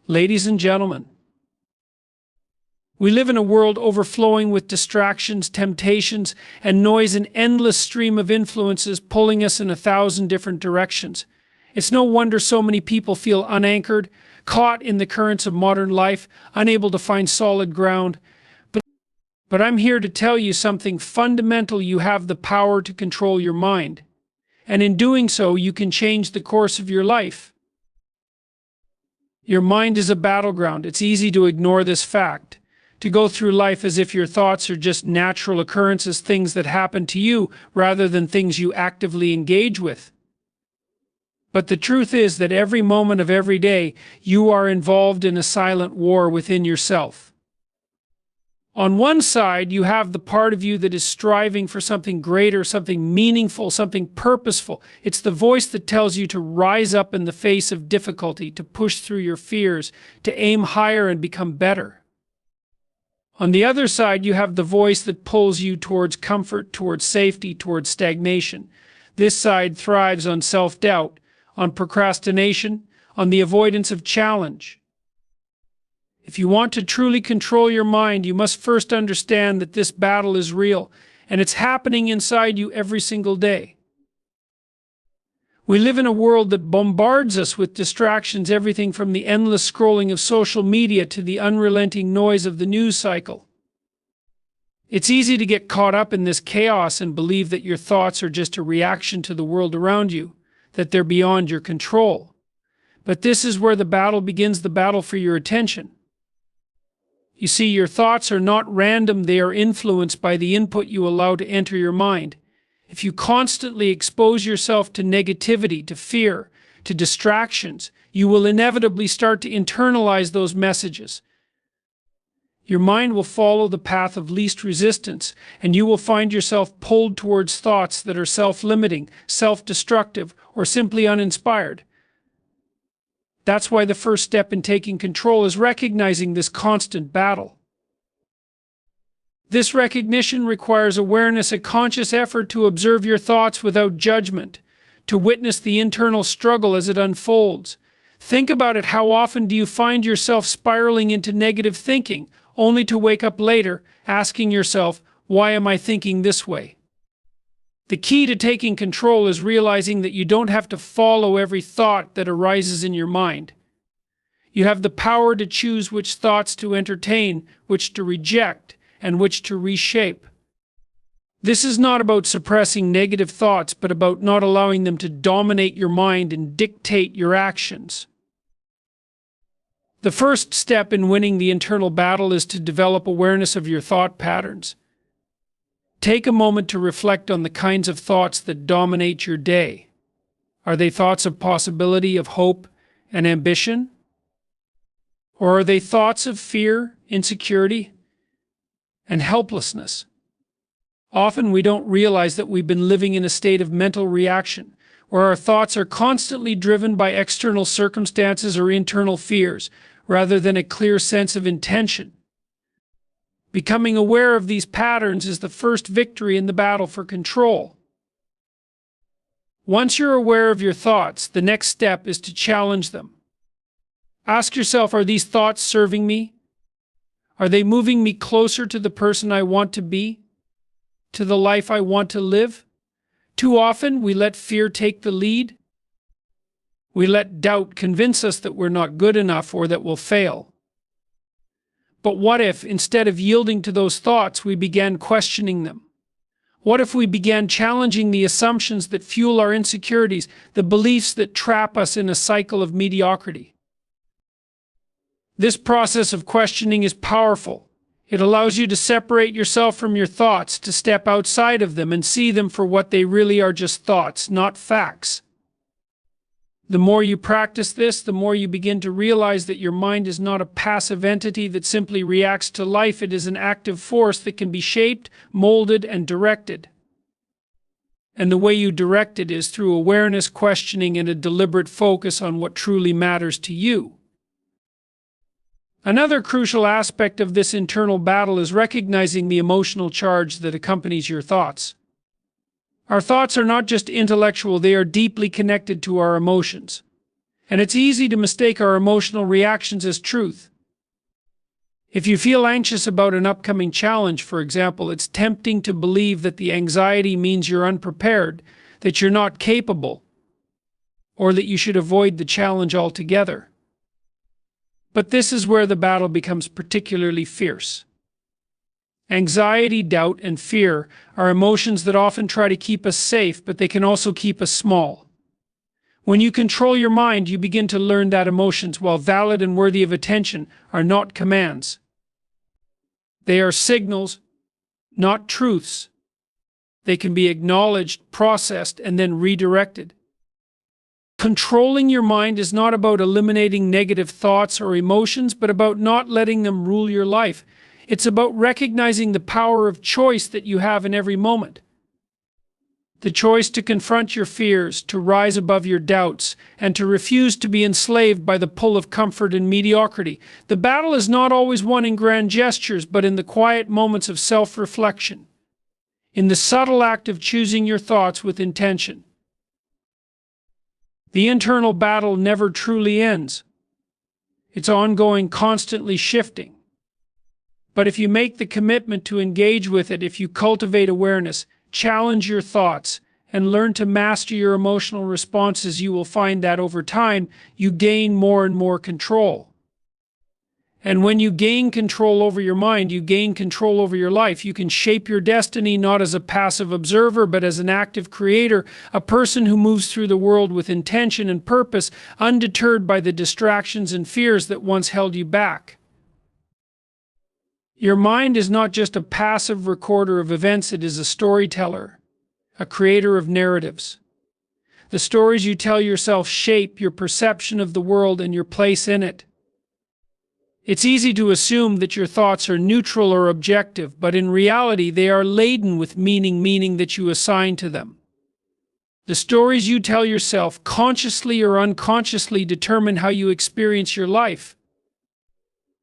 Ladies and gentlemen, we live in a world overflowing with distractions, temptations, and noise, an endless stream of influences pulling us in 1,000 different directions. It's no wonder so many people feel unanchored, caught in the currents of modern life, unable to find solid ground. But I'm here to tell you something fundamental. You have the power to control your mind. And in doing so, you can change the course of your life. Your mind is a battleground. It's easy to ignore this fact, to go through life as if your thoughts are just natural occurrences, things that happen to you, rather than things you actively engage with. But the truth is that every moment of every day, you are involved in a silent war within yourself. On one side, you have the part of you that is striving for something greater, something meaningful, something purposeful. It's the voice that tells you to rise up in the face of difficulty, to push through your fears, to aim higher and become better. On the other side, you have the voice that pulls you towards comfort, towards safety, towards stagnation. This side thrives on self-doubt, on procrastination, on the avoidance of challenge. If you want to truly control your mind, you must first understand that this battle is real, and it's happening inside you every single day. We live in a world that bombards us with distractions, everything from the endless scrolling of social media to the unrelenting noise of the news cycle. It's easy to get caught up in this chaos and believe that your thoughts are just a reaction to the world around you, that they're beyond your control. But this is where the battle begins, the battle for your attention. You see, your thoughts are not random, they are influenced by the input you allow to enter your mind. If you constantly expose yourself to negativity, to fear, to distractions, you will inevitably start to internalize those messages. Your mind will follow the path of least resistance, and you will find yourself pulled towards thoughts that are self-limiting, self-destructive, or simply uninspired. That's why the first step in taking control is recognizing this constant battle. This recognition requires awareness, a conscious effort to observe your thoughts without judgment, to witness the internal struggle as it unfolds. Think about it. How often do you find yourself spiraling into negative thinking, only to wake up later asking yourself, why am I thinking this way? The key to taking control is realizing that you don't have to follow every thought that arises in your mind. You have the power to choose which thoughts to entertain, which to reject, and which to reshape. This is not about suppressing negative thoughts, but about not allowing them to dominate your mind and dictate your actions. The first step in winning the internal battle is to develop awareness of your thought patterns. Take a moment to reflect on the kinds of thoughts that dominate your day. Are they thoughts of possibility, of hope, and ambition? Or are they thoughts of fear, insecurity, and helplessness? Often we don't realize that we've been living in a state of mental reaction, where our thoughts are constantly driven by external circumstances or internal fears, rather than a clear sense of intention. Becoming aware of these patterns is the first victory in the battle for control. Once you're aware of your thoughts, the next step is to challenge them. Ask yourself, are these thoughts serving me? Are they moving me closer to the person I want to be? To the life I want to live? Too often, we let fear take the lead. We let doubt convince us that we're not good enough or that we'll fail. But what if, instead of yielding to those thoughts, we began questioning them? What if we began challenging the assumptions that fuel our insecurities, the beliefs that trap us in a cycle of mediocrity? This process of questioning is powerful. It allows you to separate yourself from your thoughts, to step outside of them and see them for what they really are, just thoughts, not facts. The more you practice this, the more you begin to realize that your mind is not a passive entity that simply reacts to life. It is an active force that can be shaped, molded, and directed. And the way you direct it is through awareness, questioning, and a deliberate focus on what truly matters to you. Another crucial aspect of this internal battle is recognizing the emotional charge that accompanies your thoughts. Our thoughts are not just intellectual, they are deeply connected to our emotions. And it's easy to mistake our emotional reactions as truth. If you feel anxious about an upcoming challenge, for example, it's tempting to believe that the anxiety means you're unprepared, that you're not capable, or that you should avoid the challenge altogether. But this is where the battle becomes particularly fierce. Anxiety, doubt, and fear are emotions that often try to keep us safe, but they can also keep us small. When you control your mind, you begin to learn that emotions, while valid and worthy of attention, are not commands. They are signals, not truths. They can be acknowledged, processed, and then redirected. Controlling your mind is not about eliminating negative thoughts or emotions, but about not letting them rule your life. It's about recognizing the power of choice that you have in every moment. The choice to confront your fears, to rise above your doubts, and to refuse to be enslaved by the pull of comfort and mediocrity. The battle is not always won in grand gestures, but in the quiet moments of self-reflection, in the subtle act of choosing your thoughts with intention. The internal battle never truly ends. It's ongoing, constantly shifting. But if you make the commitment to engage with it, if you cultivate awareness, challenge your thoughts, and learn to master your emotional responses, you will find that over time, you gain more and more control. And when you gain control over your mind, you gain control over your life. You can shape your destiny not as a passive observer, but as an active creator, a person who moves through the world with intention and purpose, undeterred by the distractions and fears that once held you back. Your mind is not just a passive recorder of events, it is a storyteller, a creator of narratives. The stories you tell yourself shape your perception of the world and your place in it. It's easy to assume that your thoughts are neutral or objective, but in reality they are laden with meaning that you assign to them. The stories you tell yourself, consciously or unconsciously, determine how you experience your life.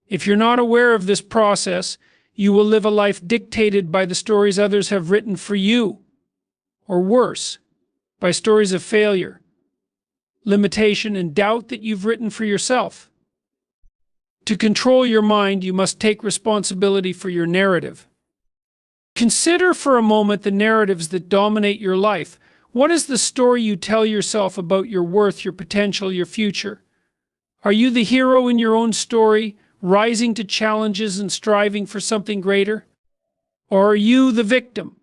If you're not aware of this process, you will live a life dictated by the stories others have written for you, or worse, by stories of failure, limitation, and doubt that you've written for yourself. To control your mind, you must take responsibility for your narrative. Consider for a moment the narratives that dominate your life. What is the story you tell yourself about your worth, your potential, your future? Are you the hero in your own story, rising to challenges and striving for something greater? Or are you the victim,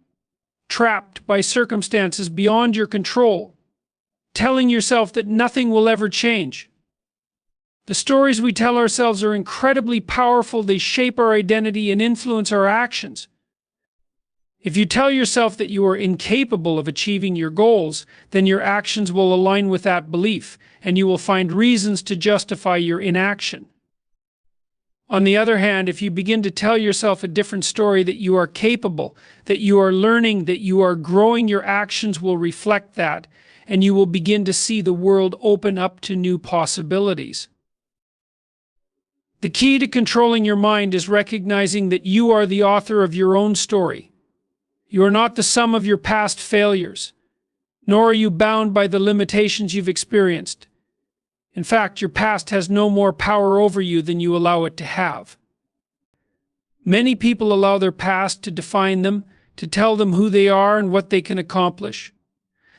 trapped by circumstances beyond your control, telling yourself that nothing will ever change? The stories we tell ourselves are incredibly powerful. They shape our identity and influence our actions. If you tell yourself that you are incapable of achieving your goals, then your actions will align with that belief, and you will find reasons to justify your inaction. On the other hand, if you begin to tell yourself a different story, that you are capable, that you are learning, that you are growing, your actions will reflect that, and you will begin to see the world open up to new possibilities. The key to controlling your mind is recognizing that you are the author of your own story. You are not the sum of your past failures, nor are you bound by the limitations you've experienced. In fact, your past has no more power over you than you allow it to have. Many people allow their past to define them, to tell them who they are and what they can accomplish.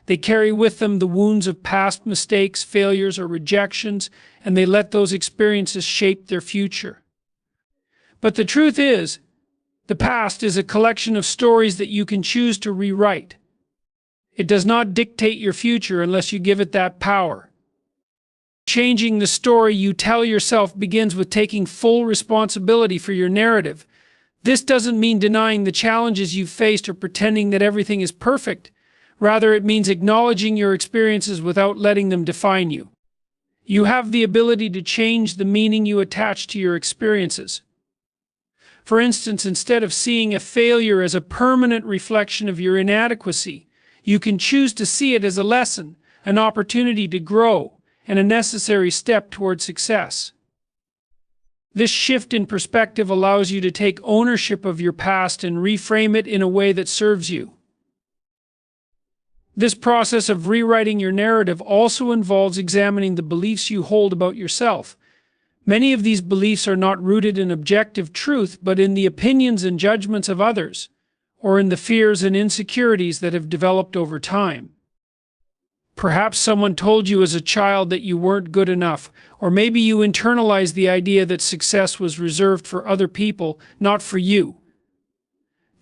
They carry with them the wounds of past mistakes, failures, or rejections, and they let those experiences shape their future. But the truth is, the past is a collection of stories that you can choose to rewrite. It does not dictate your future unless you give it that power. Changing the story you tell yourself begins with taking full responsibility for your narrative. This doesn't mean denying the challenges you've faced or pretending that everything is perfect. Rather, it means acknowledging your experiences without letting them define you. You have the ability to change the meaning you attach to your experiences. For instance, instead of seeing a failure as a permanent reflection of your inadequacy, you can choose to see it as a lesson, an opportunity to grow, and a necessary step toward success. This shift in perspective allows you to take ownership of your past and reframe it in a way that serves you. This process of rewriting your narrative also involves examining the beliefs you hold about yourself. Many of these beliefs are not rooted in objective truth, but in the opinions and judgments of others, or in the fears and insecurities that have developed over time. Perhaps someone told you as a child that you weren't good enough, or maybe you internalized the idea that success was reserved for other people, not for you.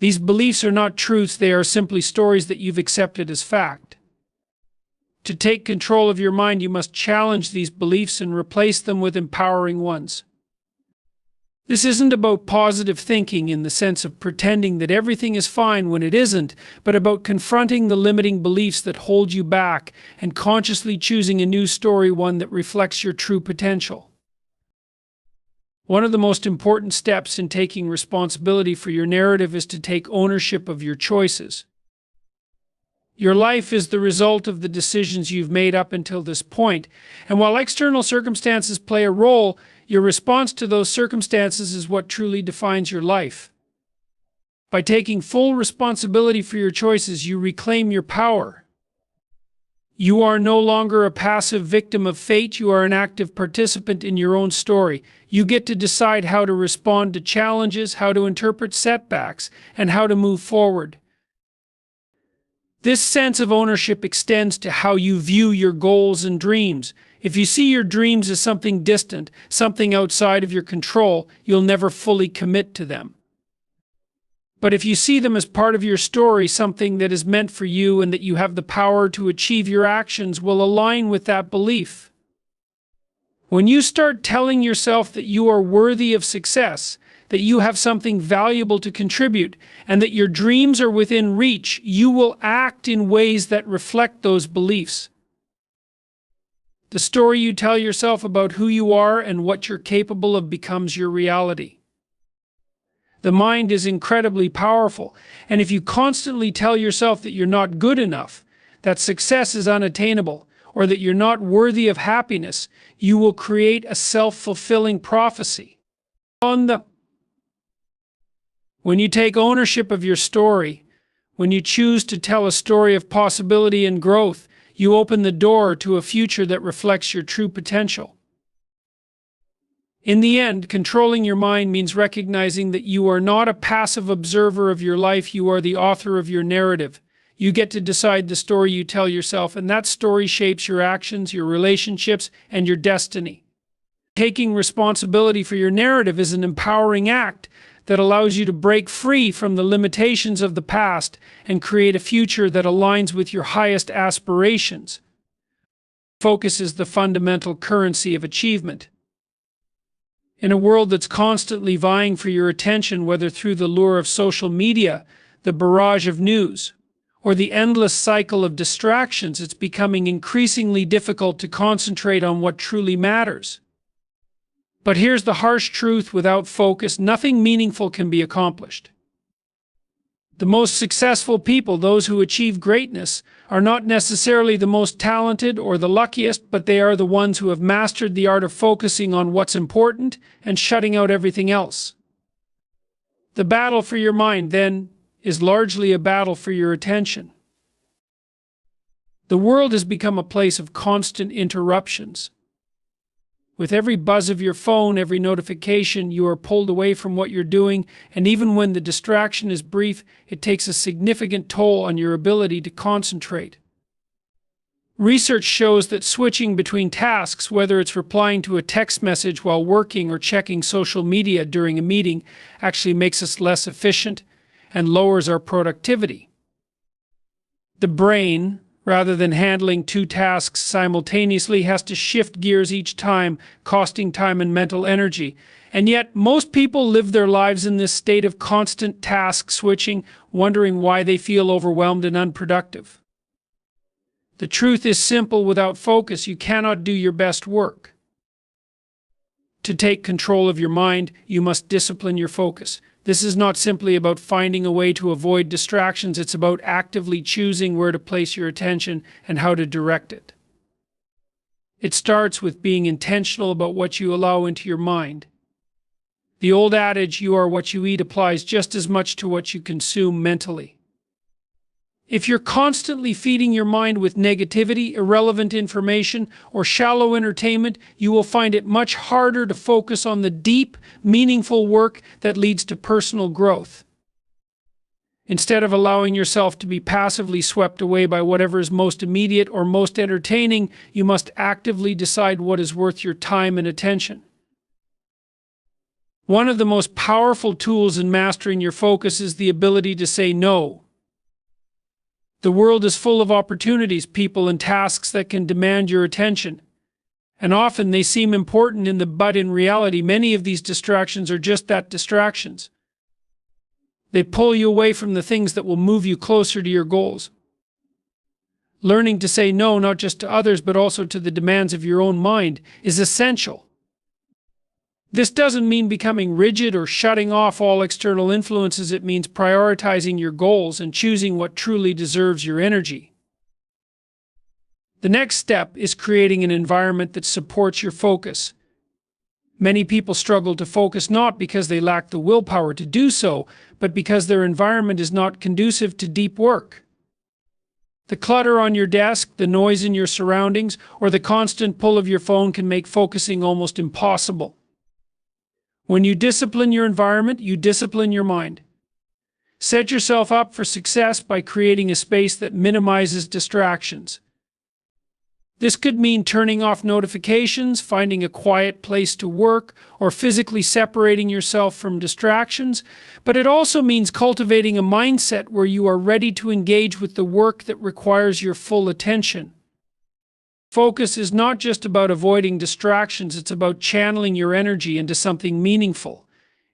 These beliefs are not truths, they are simply stories that you've accepted as fact. To take control of your mind, you must challenge these beliefs and replace them with empowering ones. This isn't about positive thinking in the sense of pretending that everything is fine when it isn't, but about confronting the limiting beliefs that hold you back and consciously choosing a new story, one that reflects your true potential. One of the most important steps in taking responsibility for your narrative is to take ownership of your choices. Your life is the result of the decisions you've made up until this point, and while external circumstances play a role, your response to those circumstances is what truly defines your life. By taking full responsibility for your choices, you reclaim your power. You are no longer a passive victim of fate, you are an active participant in your own story. You get to decide how to respond to challenges, how to interpret setbacks, and how to move forward. This sense of ownership extends to how you view your goals and dreams. If you see your dreams as something distant, something outside of your control, you'll never fully commit to them. But if you see them as part of your story, something that is meant for you and that you have the power to achieve, your actions will align with that belief. When you start telling yourself that you are worthy of success, that you have something valuable to contribute, and that your dreams are within reach, you will act in ways that reflect those beliefs. The story you tell yourself about who you are and what you're capable of becomes your reality. The mind is incredibly powerful, and if you constantly tell yourself that you're not good enough, that success is unattainable, or that you're not worthy of happiness, you will create a self-fulfilling prophecy. When you take ownership of your story, when you choose to tell a story of possibility and growth, you open the door to a future that reflects your true potential. In the end, controlling your mind means recognizing that you are not a passive observer of your life, you are the author of your narrative. You get to decide the story you tell yourself, and that story shapes your actions, your relationships, and your destiny. Taking responsibility for your narrative is an empowering act that allows you to break free from the limitations of the past and create a future that aligns with your highest aspirations. Focus is the fundamental currency of achievement. In a world that's constantly vying for your attention, whether through the lure of social media, the barrage of news, or the endless cycle of distractions, it's becoming increasingly difficult to concentrate on what truly matters. But here's the harsh truth: without focus, nothing meaningful can be accomplished. The most successful people, those who achieve greatness, are not necessarily the most talented or the luckiest, but they are the ones who have mastered the art of focusing on what's important and shutting out everything else. The battle for your mind, then, is largely a battle for your attention. The world has become a place of constant interruptions. With every buzz of your phone, every notification, you are pulled away from what you're doing, and even when the distraction is brief, it takes a significant toll on your ability to concentrate. Research shows that switching between tasks, whether it's replying to a text message while working or checking social media during a meeting, actually makes us less efficient and lowers our productivity. The brain, rather than handling two tasks simultaneously, has to shift gears each time, costing time and mental energy. And yet, most people live their lives in this state of constant task switching, wondering why they feel overwhelmed and unproductive. The truth is simple: without focus, you cannot do your best work. To take control of your mind, you must discipline your focus. This is not simply about finding a way to avoid distractions, it's about actively choosing where to place your attention and how to direct it. It starts with being intentional about what you allow into your mind. The old adage, "you are what you eat," applies just as much to what you consume mentally. If you're constantly feeding your mind with negativity, irrelevant information, or shallow entertainment, you will find it much harder to focus on the deep, meaningful work that leads to personal growth. Instead of allowing yourself to be passively swept away by whatever is most immediate or most entertaining, you must actively decide what is worth your time and attention. One of the most powerful tools in mastering your focus is the ability to say no. The world is full of opportunities, people, and tasks that can demand your attention. And often they seem important but in reality, many of these distractions are just that, distractions. They pull you away from the things that will move you closer to your goals. Learning to say no, not just to others, but also to the demands of your own mind, is essential. This doesn't mean becoming rigid or shutting off all external influences. It means prioritizing your goals and choosing what truly deserves your energy. The next step is creating an environment that supports your focus. Many people struggle to focus not because they lack the willpower to do so, but because their environment is not conducive to deep work. The clutter on your desk, the noise in your surroundings, or the constant pull of your phone can make focusing almost impossible. When you discipline your environment, you discipline your mind. Set yourself up for success by creating a space that minimizes distractions. This could mean turning off notifications, finding a quiet place to work, or physically separating yourself from distractions, but it also means cultivating a mindset where you are ready to engage with the work that requires your full attention. Focus is not just about avoiding distractions, it's about channeling your energy into something meaningful.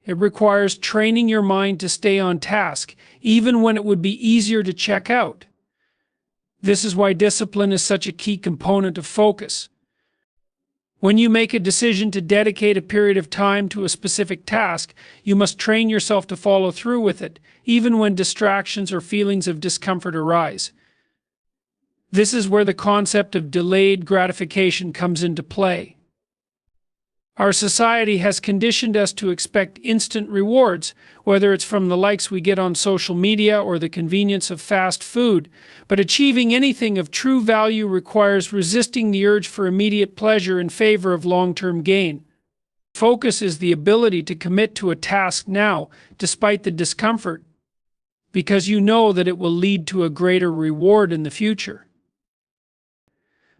It requires training your mind to stay on task, even when it would be easier to check out. This is why discipline is such a key component of focus. When you make a decision to dedicate a period of time to a specific task, you must train yourself to follow through with it, even when distractions or feelings of discomfort arise. This is where the concept of delayed gratification comes into play. Our society has conditioned us to expect instant rewards, whether it's from the likes we get on social media or the convenience of fast food, but achieving anything of true value requires resisting the urge for immediate pleasure in favor of long-term gain. Focus is the ability to commit to a task now, despite the discomfort, because you know that it will lead to a greater reward in the future.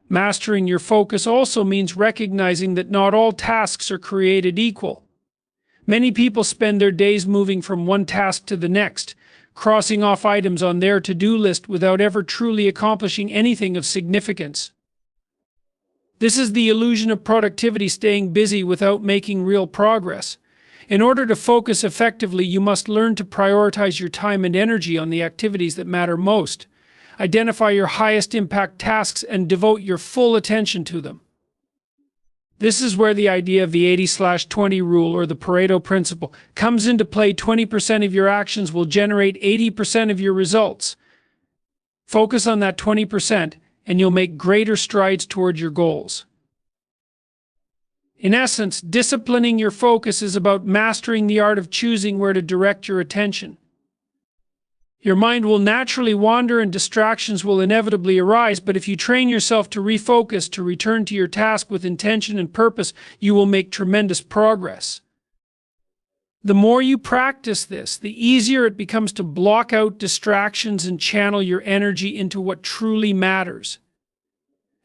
Mastering your focus also means recognizing that not all tasks are created equal. Many people spend their days moving from one task to the next, crossing off items on their to-do list without ever truly accomplishing anything of significance. This is the illusion of productivity, staying busy without making real progress. In order to focus effectively, you must learn to prioritize your time and energy on the activities that matter most. Identify your highest impact tasks and devote your full attention to them. This is where the idea of the 80/20 rule, or the Pareto principle, comes into play. 20% of your actions will generate 80% of your results. Focus on that 20% and you'll make greater strides toward your goals. In essence, disciplining your focus is about mastering the art of choosing where to direct your attention. Your mind will naturally wander and distractions will inevitably arise, but if you train yourself to refocus, to return to your task with intention and purpose, you will make tremendous progress. The more you practice this, the easier it becomes to block out distractions and channel your energy into what truly matters.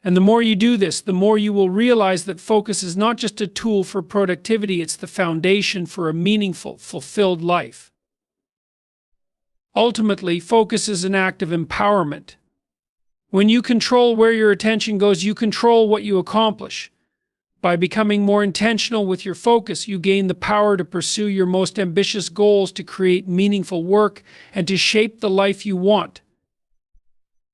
And the more you do this, the more you will realize that focus is not just a tool for productivity, it's the foundation for a meaningful, fulfilled life. Ultimately, focus is an act of empowerment. When you control where your attention goes, you control what you accomplish. By becoming more intentional with your focus, you gain the power to pursue your most ambitious goals, to create meaningful work, and to shape the life you want.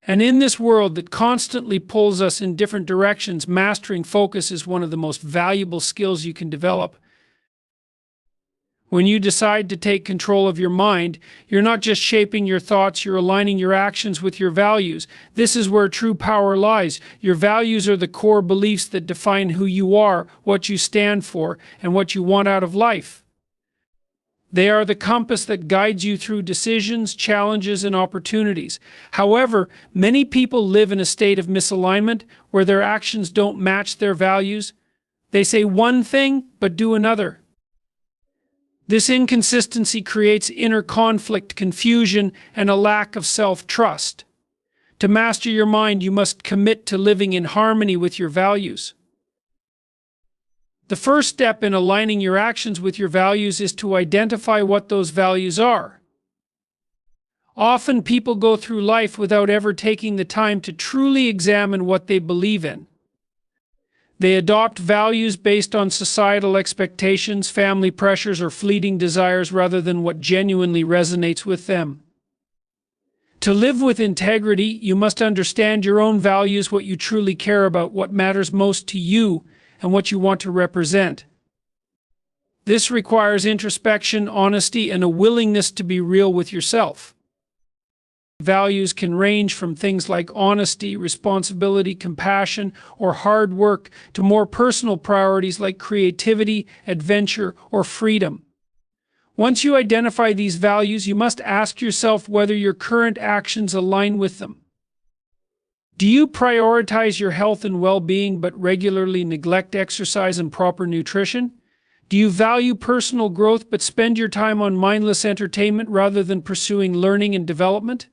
And in this world that constantly pulls us in different directions, mastering focus is one of the most valuable skills you can develop. When you decide to take control of your mind, you're not just shaping your thoughts, you're aligning your actions with your values. This is where true power lies. Your values are the core beliefs that define who you are, what you stand for, and what you want out of life. They are the compass that guides you through decisions, challenges, and opportunities. However, many people live in a state of misalignment where their actions don't match their values. They say one thing, but do another. This inconsistency creates inner conflict, confusion, and a lack of self-trust. To master your mind, you must commit to living in harmony with your values. The first step in aligning your actions with your values is to identify what those values are. Often people go through life without ever taking the time to truly examine what they believe in. They adopt values based on societal expectations, family pressures, or fleeting desires rather than what genuinely resonates with them. To live with integrity, you must understand your own values, what you truly care about, what matters most to you, and what you want to represent. This requires introspection, honesty, and a willingness to be real with yourself. Values can range from things like honesty, responsibility, compassion, or hard work to more personal priorities like creativity, adventure, or freedom. Once you identify these values, you must ask yourself whether your current actions align with them. Do you prioritize your health and well-being but regularly neglect exercise and proper nutrition? Do you value personal growth but spend your time on mindless entertainment rather than pursuing learning and development?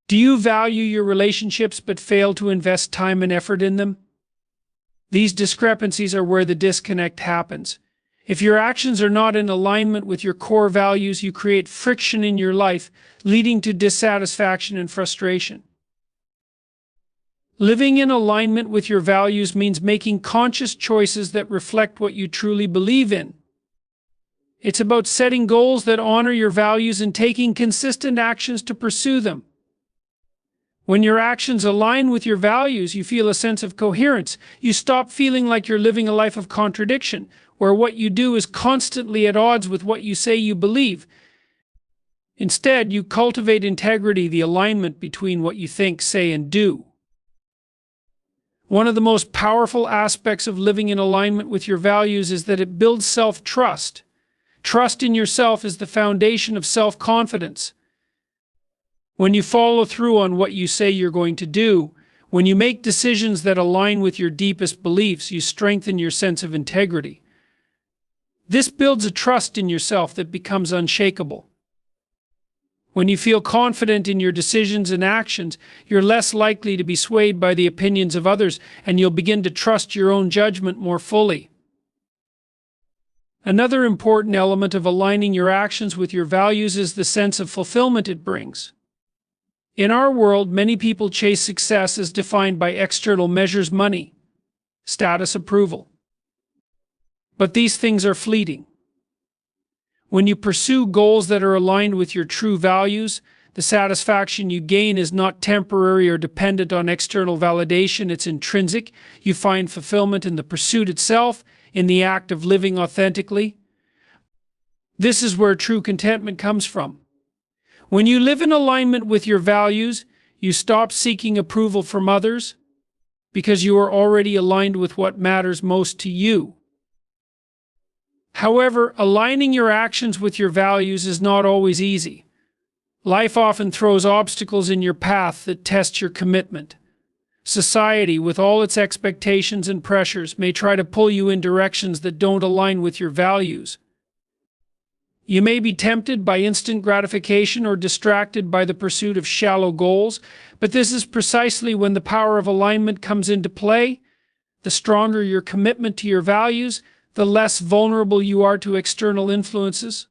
Do you value your relationships but fail to invest time and effort in them? These discrepancies are where the disconnect happens. If your actions are not in alignment with your core values, you create friction in your life, leading to dissatisfaction and frustration. Living in alignment with your values means making conscious choices that reflect what you truly believe in. It's about setting goals that honor your values and taking consistent actions to pursue them. When your actions align with your values, you feel a sense of coherence. You stop feeling like you're living a life of contradiction, where what you do is constantly at odds with what you say you believe. Instead, you cultivate integrity, the alignment between what you think, say, and do. One of the most powerful aspects of living in alignment with your values is that it builds self-trust. Trust in yourself is the foundation of self-confidence. When you follow through on what you say you're going to do, when you make decisions that align with your deepest beliefs, you strengthen your sense of integrity. This builds a trust in yourself that becomes unshakable. When you feel confident in your decisions and actions, you're less likely to be swayed by the opinions of others, and you'll begin to trust your own judgment more fully. Another important element of aligning your actions with your values is the sense of fulfillment it brings. In our world, many people chase success as defined by external measures: money, status, approval. But these things are fleeting. When you pursue goals that are aligned with your true values, the satisfaction you gain is not temporary or dependent on external validation. It's intrinsic. You find fulfillment in the pursuit itself, in the act of living authentically. This is where true contentment comes from. When you live in alignment with your values, you stop seeking approval from others because you are already aligned with what matters most to you. However, aligning your actions with your values is not always easy. Life often throws obstacles in your path that test your commitment. Society, with all its expectations and pressures, may try to pull you in directions that don't align with your values. You may be tempted by instant gratification or distracted by the pursuit of shallow goals, but this is precisely when the power of alignment comes into play. The stronger your commitment to your values, the less vulnerable you are to external influences.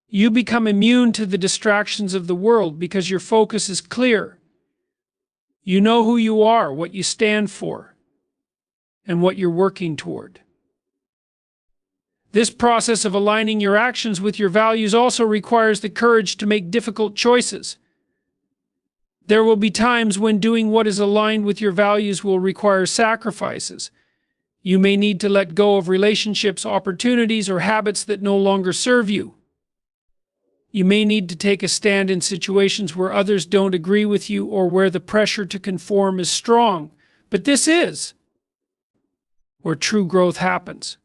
You become immune to the distractions of the world because your focus is clear. You know who you are, what you stand for, and what you're working toward. This process of aligning your actions with your values also requires the courage to make difficult choices. There will be times when doing what is aligned with your values will require sacrifices. You may need to let go of relationships, opportunities, or habits that no longer serve you. You may need to take a stand in situations where others don't agree with you or where the pressure to conform is strong. But this is where true growth happens.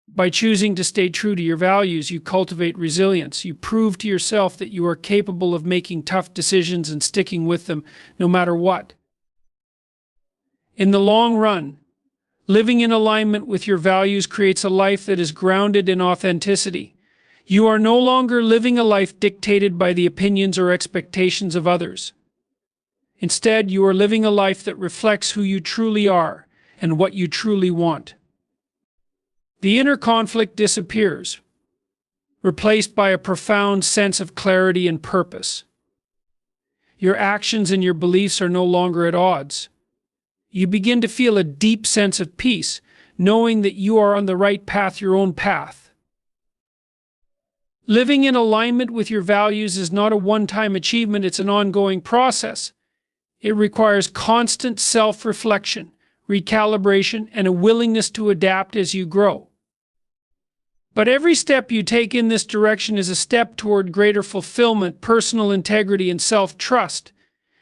By choosing to stay true to your values, you cultivate resilience. You prove to yourself that you are capable of making tough decisions and sticking with them no matter what. In the long run, living in alignment with your values creates a life that is grounded in authenticity. You are no longer living a life dictated by the opinions or expectations of others. Instead, you are living a life that reflects who you truly are and what you truly want. The inner conflict disappears, replaced by a profound sense of clarity and purpose. Your actions and your beliefs are no longer at odds. You begin to feel a deep sense of peace, knowing that you are on the right path, your own path. Living in alignment with your values is not a one-time achievement, it's an ongoing process. It requires constant self-reflection, recalibration, and a willingness to adapt as you grow. But every step you take in this direction is a step toward greater fulfillment, personal integrity, and self-trust.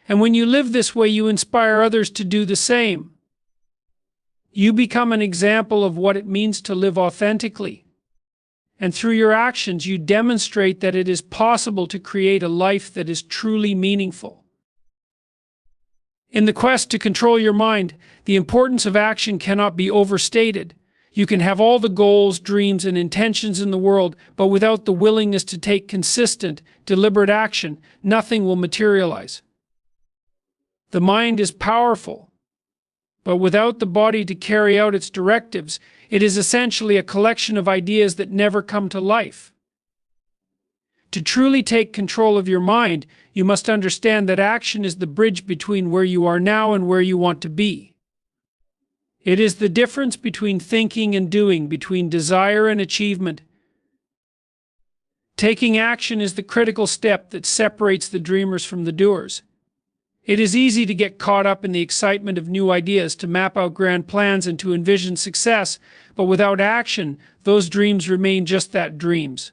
And when you live this way, you inspire others to do the same. You become an example of what it means to live authentically. And through your actions, you demonstrate that it is possible to create a life that is truly meaningful. In the quest to control your mind, the importance of action cannot be overstated. You can have all the goals, dreams, and intentions in the world, but without the willingness to take consistent, deliberate action, nothing will materialize. The mind is powerful, but without the body to carry out its directives, it is essentially a collection of ideas that never come to life. To truly take control of your mind, you must understand that action is the bridge between where you are now and where you want to be. It is the difference between thinking and doing, between desire and achievement. Taking action is the critical step that separates the dreamers from the doers. It is easy to get caught up in the excitement of new ideas, to map out grand plans and to envision success, but without action, those dreams remain just that, dreams.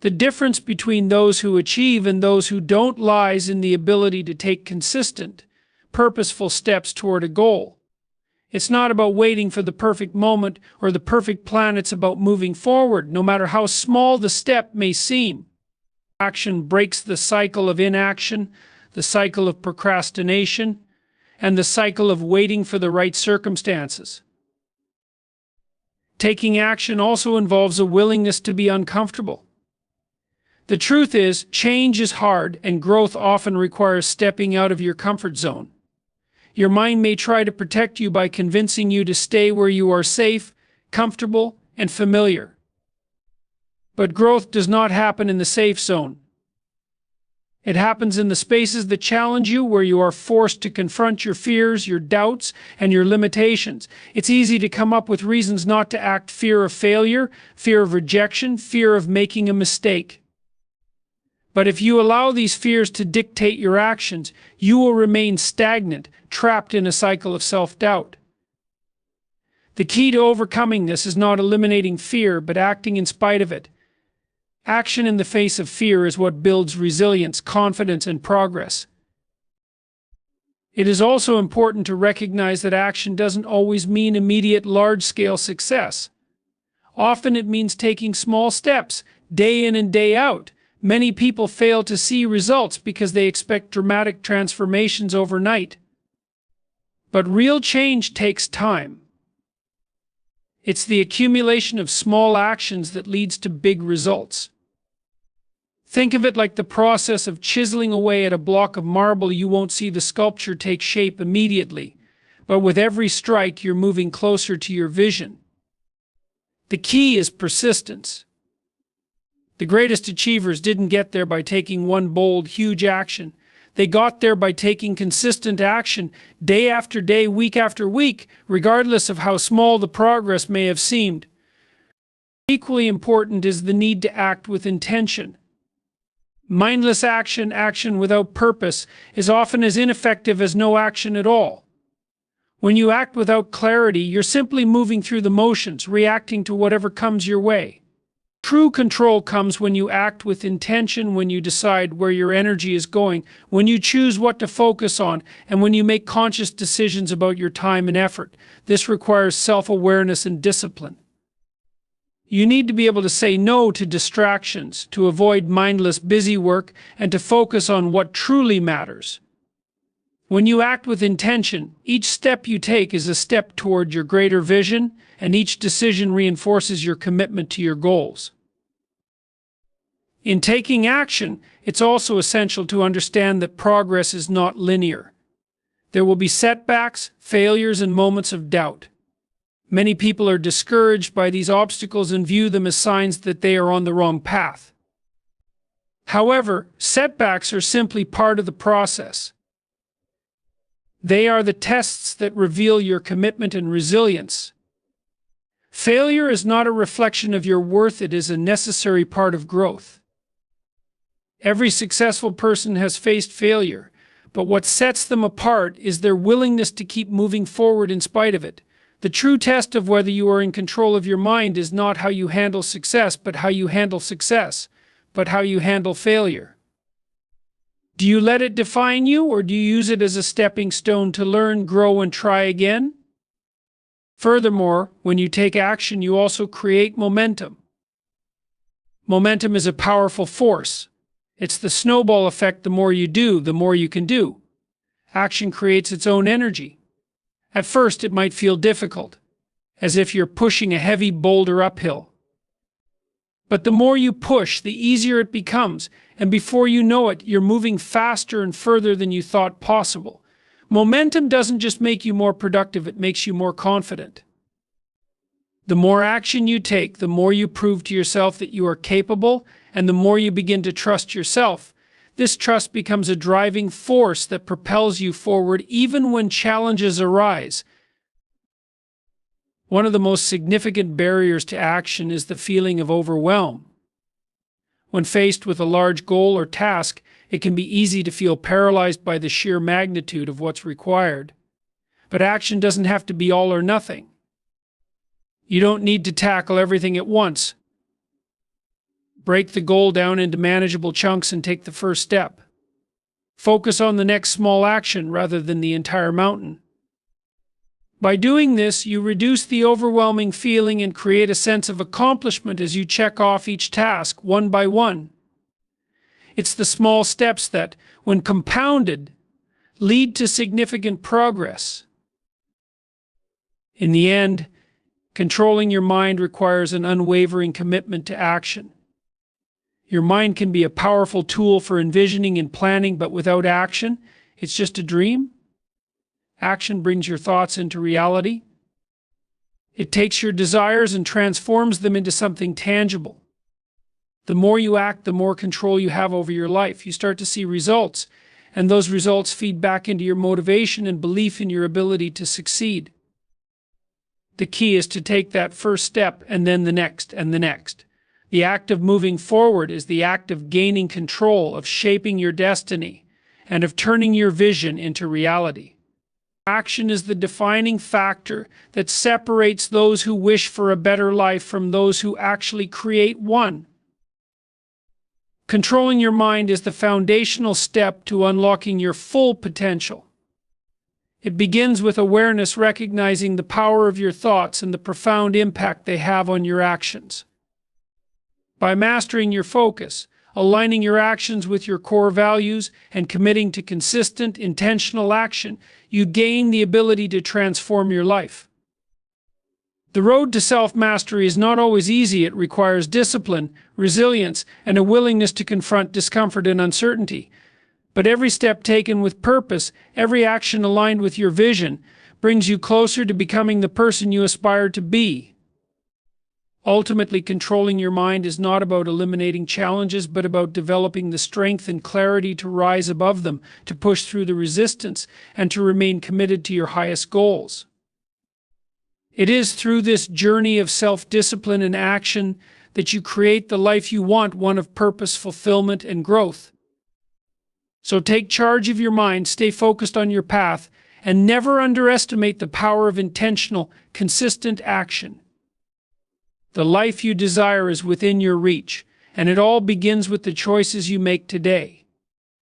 The difference between those who achieve and those who don't lies in the ability to take consistent, purposeful steps toward a goal. It's not about waiting for the perfect moment or the perfect plan, it's about moving forward, no matter how small the step may seem. Action breaks the cycle of inaction, the cycle of procrastination, and the cycle of waiting for the right circumstances. Taking action also involves a willingness to be uncomfortable. The truth is, change is hard, and growth often requires stepping out of your comfort zone. Your mind may try to protect you by convincing you to stay where you are safe, comfortable, and familiar. But growth does not happen in the safe zone. It happens in the spaces that challenge you, where you are forced to confront your fears, your doubts, and your limitations. It's easy to come up with reasons not to act: fear of failure, fear of rejection, fear of making a mistake. But if you allow these fears to dictate your actions, you will remain stagnant, trapped in a cycle of self-doubt. The key to overcoming this is not eliminating fear, but acting in spite of it. Action in the face of fear is what builds resilience, confidence, and progress. It is also important to recognize that action doesn't always mean immediate, large-scale success. Often it means taking small steps, day in and day out. Many people fail to see results because they expect dramatic transformations overnight. But real change takes time. It's the accumulation of small actions that leads to big results. Think of it like the process of chiseling away at a block of marble. You won't see the sculpture take shape immediately, but with every strike you're moving closer to your vision. The key is persistence. The greatest achievers didn't get there by taking one bold, huge action. They got there by taking consistent action, day after day, week after week, regardless of how small the progress may have seemed. Equally important is the need to act with intention. Mindless action, action without purpose, is often as ineffective as no action at all. When you act without clarity, you're simply moving through the motions, reacting to whatever comes your way. True control comes when you act with intention, when you decide where your energy is going, when you choose what to focus on, and when you make conscious decisions about your time and effort. This requires self-awareness and discipline. You need to be able to say no to distractions, to avoid mindless busy work, and to focus on what truly matters. When you act with intention, each step you take is a step toward your greater vision, and each decision reinforces your commitment to your goals. In taking action, it's also essential to understand that progress is not linear. There will be setbacks, failures, and moments of doubt. Many people are discouraged by these obstacles and view them as signs that they are on the wrong path. However, setbacks are simply part of the process. They are the tests that reveal your commitment and resilience. Failure is not a reflection of your worth, it is a necessary part of growth. Every successful person has faced failure, but what sets them apart is their willingness to keep moving forward in spite of it. The true test of whether you are in control of your mind is not how you handle success, but how you handle failure. Do you let it define you, or do you use it as a stepping stone to learn, grow, and try again? Furthermore, when you take action, you also create momentum. Momentum is a powerful force. It's the snowball effect. The more you do, the more you can do. Action creates its own energy. At first, it might feel difficult, as if you're pushing a heavy boulder uphill. But the more you push, the easier it becomes, and before you know it, you're moving faster and further than you thought possible. Momentum doesn't just make you more productive, it makes you more confident. The more action you take, the more you prove to yourself that you are capable, and the more you begin to trust yourself. This trust becomes a driving force that propels you forward even when challenges arise. One of the most significant barriers to action is the feeling of overwhelm. When faced with a large goal or task, it can be easy to feel paralyzed by the sheer magnitude of what's required. But action doesn't have to be all or nothing. You don't need to tackle everything at once. Break the goal down into manageable chunks and take the first step. Focus on the next small action rather than the entire mountain. By doing this, you reduce the overwhelming feeling and create a sense of accomplishment as you check off each task one by one. It's the small steps that, when compounded, lead to significant progress. In the end, controlling your mind requires an unwavering commitment to action. Your mind can be a powerful tool for envisioning and planning, but without action, it's just a dream. Action brings your thoughts into reality. It takes your desires and transforms them into something tangible. The more you act, the more control you have over your life. You start to see results, and those results feed back into your motivation and belief in your ability to succeed. The key is to take that first step and then the next and the next. The act of moving forward is the act of gaining control, of shaping your destiny, and of turning your vision into reality. Action is the defining factor that separates those who wish for a better life from those who actually create one. Controlling your mind is the foundational step to unlocking your full potential. It begins with awareness, recognizing the power of your thoughts and the profound impact they have on your actions. By mastering your focus, aligning your actions with your core values, and committing to consistent, intentional action, you gain the ability to transform your life. The road to self-mastery is not always easy. It requires discipline, resilience, and a willingness to confront discomfort and uncertainty. But every step taken with purpose, every action aligned with your vision, brings you closer to becoming the person you aspire to be. Ultimately, controlling your mind is not about eliminating challenges, but about developing the strength and clarity to rise above them, to push through the resistance, and to remain committed to your highest goals. It is through this journey of self-discipline and action that you create the life you want, one of purpose, fulfillment, and growth. So take charge of your mind, stay focused on your path, and never underestimate the power of intentional, consistent action. The life you desire is within your reach, and it all begins with the choices you make today.